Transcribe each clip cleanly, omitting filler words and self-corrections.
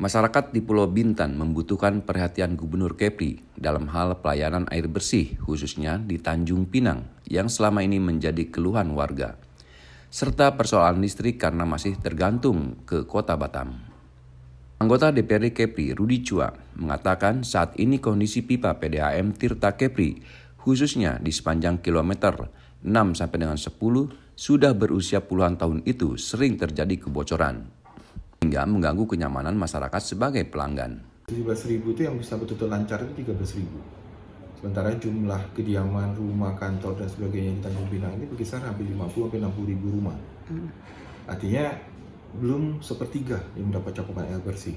Masyarakat di Pulau Bintan membutuhkan perhatian Gubernur Kepri dalam hal pelayanan air bersih, khususnya di Tanjung Pinang yang selama ini menjadi keluhan warga, serta persoalan listrik karena masih tergantung ke Kota Batam. Anggota DPRD Kepri, Rudi Chua, mengatakan saat ini kondisi pipa PDAM Tirta Kepri, khususnya di sepanjang kilometer 6 sampai dengan 10, sudah berusia puluhan tahun itu sering terjadi kebocoran, hingga mengganggu kenyamanan masyarakat sebagai pelanggan. 17.000 itu yang bisa betul-betul lancar itu 13.000. Sementara jumlah kediaman, rumah, kantor, dan sebagainya di Tanjung Pinang ini berkisar hampir 50-60 ribu rumah. Artinya belum sepertiga yang mendapat cakupan air bersih.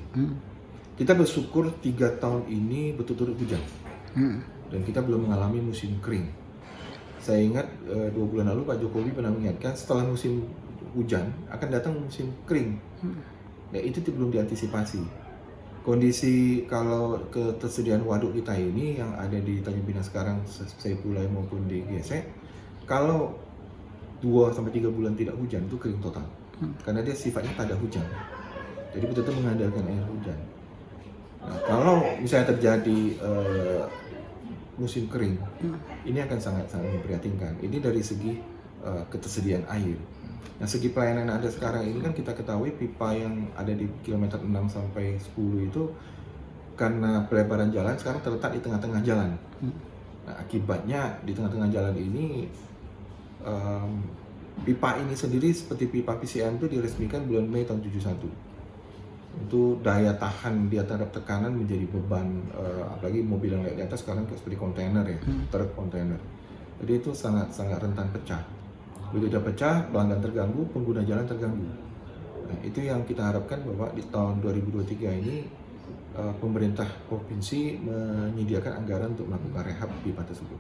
Kita bersyukur 3 tahun ini betul-betul hujan. Dan kita belum mengalami musim kering. Saya ingat 2 bulan lalu Pak Jokowi pernah mengingatkan setelah musim hujan akan datang musim kering. Ya, itu belum diantisipasi. Kondisi kalau ketersediaan waduk kita ini yang ada di Tanjung Pinang sekarang, Saipulai maupun di Gesek, kalau 2-3 bulan tidak hujan itu kering total. Karena dia sifatnya tak ada hujan. Jadi betul-betul mengandalkan air hujan. Nah, kalau misalnya terjadi musim kering, ini akan sangat-sangat memprihatinkan. Ini dari segi ketersediaan air. Nah, segi pelayanan yang ada sekarang ini kan kita ketahui pipa yang ada di kilometer 6 sampai 10 itu karena pelebaran jalan sekarang terletak di tengah-tengah jalan. Nah, akibatnya di tengah-tengah jalan ini pipa ini sendiri seperti pipa PCM itu diresmikan bulan Mei tahun 71. Itu daya tahan dia terhadap tekanan menjadi beban, apalagi mobil yang di atas sekarang seperti kontainer ya, truk kontainer. Jadi itu sangat rentan pecah. Begitu dia pecah, pelanggan terganggu, pengguna jalan terganggu. Nah, itu yang kita harapkan bahwa di tahun 2023 ini pemerintah provinsi menyediakan anggaran untuk melakukan rehab pipa tersebut.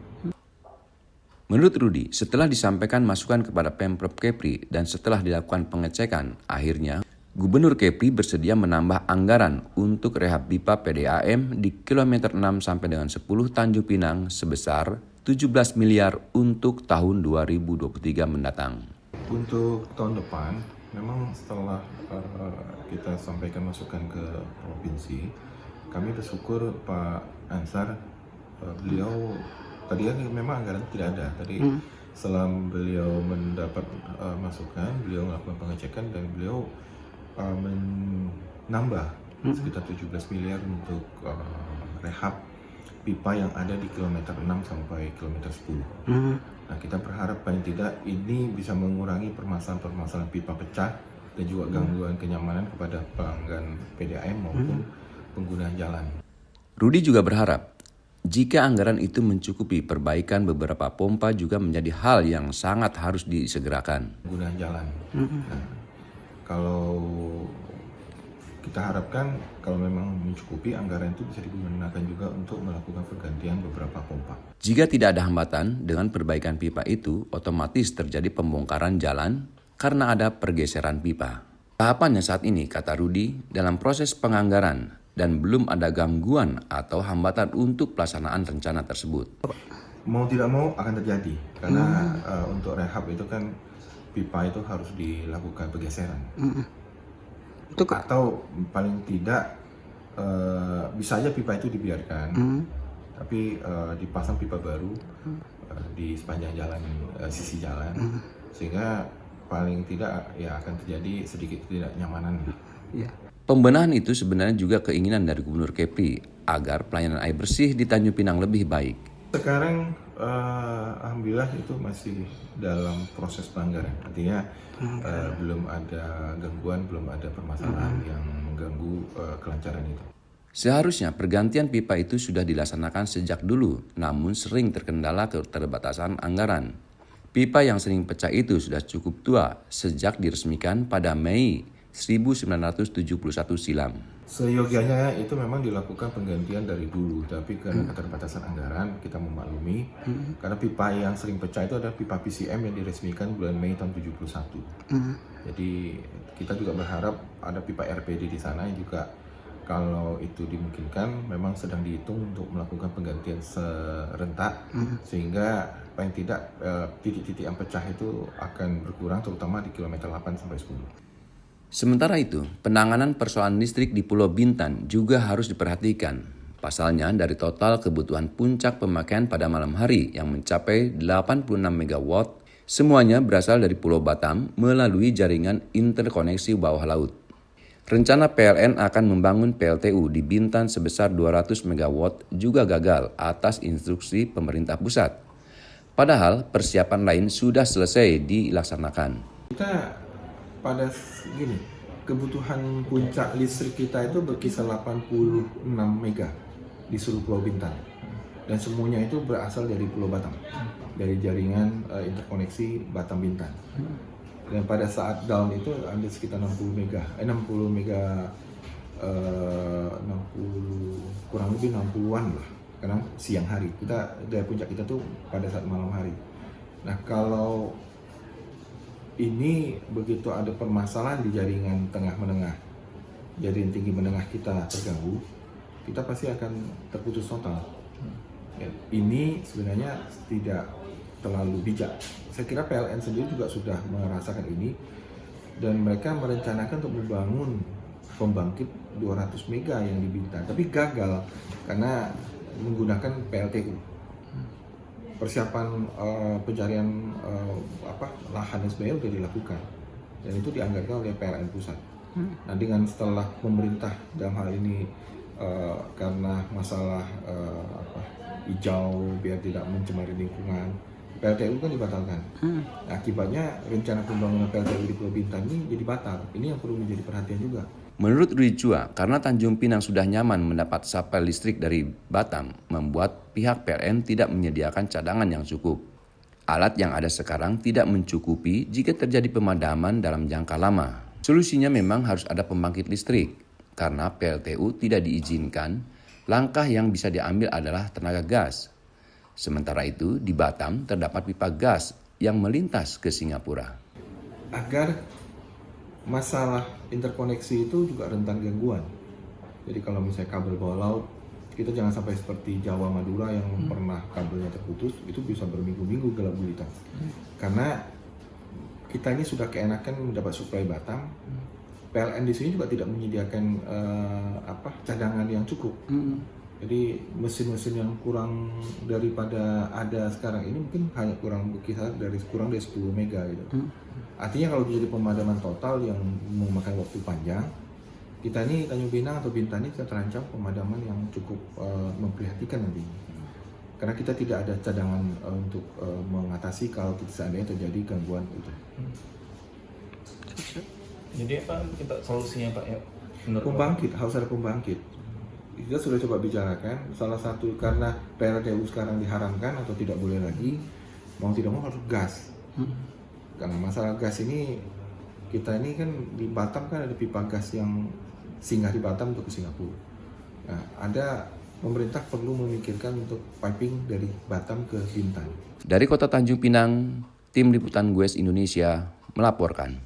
Menurut Rudi, setelah disampaikan masukan kepada Pemprov Kepri dan setelah dilakukan pengecekan, akhirnya Gubernur Kepri bersedia menambah anggaran untuk rehab pipa PDAM di kilometer 6 sampai dengan 10 Tanjung Pinang sebesar 17 miliar untuk tahun 2023 mendatang. Untuk tahun depan, memang setelah kita sampaikan masukan ke provinsi, kami bersyukur Pak Ansar, beliau tadi kan memang anggaran tidak ada. Tadi setelah beliau mendapat masukan, beliau melakukan pengecekan dan beliau menambah sekitar 17 miliar untuk rehab pipa yang ada di kilometer 6 sampai kilometer 10. Nah, kita berharap paling tidak ini bisa mengurangi permasalahan pipa pecah dan juga gangguan kenyamanan kepada pelanggan PDAM maupun pengguna jalan. Rudi juga berharap jika anggaran itu mencukupi, perbaikan beberapa pompa juga menjadi hal yang sangat harus disegerakan. Pengguna jalan. Nah, kalau kita harapkan kalau memang mencukupi, anggaran itu bisa digunakan juga untuk melakukan pergantian beberapa pompa. Jika tidak ada hambatan dengan perbaikan pipa itu, otomatis terjadi pembongkaran jalan karena ada pergeseran pipa. Tahapannya saat ini, kata Rudi, dalam proses penganggaran dan belum ada gangguan atau hambatan untuk pelaksanaan rencana tersebut. Mau tidak mau akan terjadi, karena untuk rehab itu kan pipa itu harus dilakukan pergeseran. Atau paling tidak bisa aja pipa itu dibiarkan, tapi dipasang pipa baru di sepanjang jalan, sisi jalan, sehingga paling tidak ya akan terjadi sedikit tidak nyamanan. Pembenahan itu sebenarnya juga keinginan dari Gubernur Kepri agar pelayanan air bersih di Tanjung Pinang lebih baik. Sekarang alhamdulillah itu masih dalam proses pelanggaran, artinya belum ada gangguan, belum ada permasalahan yang mengganggu kelancaran itu. Seharusnya pergantian pipa itu sudah dilaksanakan sejak dulu, namun sering terkendala keterbatasan anggaran. Pipa yang sering pecah itu sudah cukup tua sejak diresmikan pada Mei 1971 silam. Seyogianya itu memang dilakukan penggantian dari dulu, tapi karena keterbatasan anggaran kita memaklumi, karena pipa yang sering pecah itu adalah pipa PCM yang diresmikan bulan Mei tahun 71. Jadi kita juga berharap ada pipa RPD di sana yang juga kalau itu dimungkinkan memang sedang dihitung untuk melakukan penggantian serentak, sehingga paling tidak titik-titik yang pecah itu akan berkurang, terutama di kilometer 8 sampai 10. Sementara itu, penanganan persoalan listrik di Pulau Bintan juga harus diperhatikan. Pasalnya, dari total kebutuhan puncak pemakaian pada malam hari yang mencapai 86 MW, semuanya berasal dari Pulau Batam melalui jaringan interkoneksi bawah laut. Rencana PLN akan membangun PLTU di Bintan sebesar 200 MW juga gagal atas instruksi pemerintah pusat. Padahal persiapan lain sudah selesai dilaksanakan. Kita pada gini, kebutuhan puncak listrik kita itu berkisar 86 mega di seluruh Pulau Bintan. Dan semuanya itu berasal dari Pulau Batam, dari jaringan interkoneksi Batam Bintan. Dan pada saat down itu ada sekitar 60 kurang lebih 60-an lah, karena siang hari. Kita dari puncak kita tuh pada saat malam hari. Nah, kalau ini begitu ada permasalahan di jaringan tengah menengah, jaringan tinggi menengah kita terganggu, kita pasti akan terputus total. Ya, ini sebenarnya tidak terlalu bijak. Saya kira PLN sendiri juga sudah merasakan ini dan mereka merencanakan untuk membangun pembangkit 200 mega yang di Bintan, tapi gagal karena menggunakan PLTU. Persiapan pencarian lahan dan sebagainya sudah dilakukan dan itu dianggarkan oleh PLN pusat. Nah, dengan setelah pemerintah dalam hal ini karena masalah hijau biar tidak mencemari lingkungan, PLTU kan dibatalkan. Nah, akibatnya rencana pembangunan PLTU di Pulau Bintan ini jadi batal. Ini yang perlu menjadi perhatian juga. Menurut Rudi Chua, karena Tanjung Pinang sudah nyaman mendapat supply listrik dari Batam, membuat pihak PLN tidak menyediakan cadangan yang cukup. Alat yang ada sekarang tidak mencukupi jika terjadi pemadaman dalam jangka lama. Solusinya memang harus ada pembangkit listrik. Karena PLTU tidak diizinkan, langkah yang bisa diambil adalah tenaga gas. Sementara itu, di Batam terdapat pipa gas yang melintas ke Singapura. Agar masalah interkoneksi itu juga rentan gangguan. Jadi kalau misalnya kabel bawah laut, kita jangan sampai seperti Jawa Madura yang pernah kabelnya terputus, itu bisa berminggu-minggu gelap gulita. Karena kita ini sudah keenakan mendapat suplai Batam, PLN di sini juga tidak menyediakan cadangan yang cukup. Jadi mesin-mesin yang kurang daripada ada sekarang ini mungkin hanya kurang dari 10 mega gitu. Artinya kalau jadi pemadaman total yang memakan waktu panjang, kita ini Tanjung Pinang atau Bintan ini terancam pemadaman yang cukup memprihatinkan nantinya. Karena kita tidak ada cadangan untuk mengatasi kalau seandainya terjadi gangguan itu. Jadi apa kita solusinya Pak ya? Pembangkit, harus ada pembangkit. Kita sudah coba bicarakan, salah satu karena PLTU sekarang diharamkan atau tidak boleh lagi, mau tidak mau harus gas. Karena masalah gas ini, kita ini kan di Batam kan ada pipa gas yang singgah di Batam untuk ke Singapura. Nah, pemerintah perlu memikirkan untuk piping dari Batam ke Bintan. Dari kota Tanjung Pinang, tim liputan GOES Indonesia melaporkan.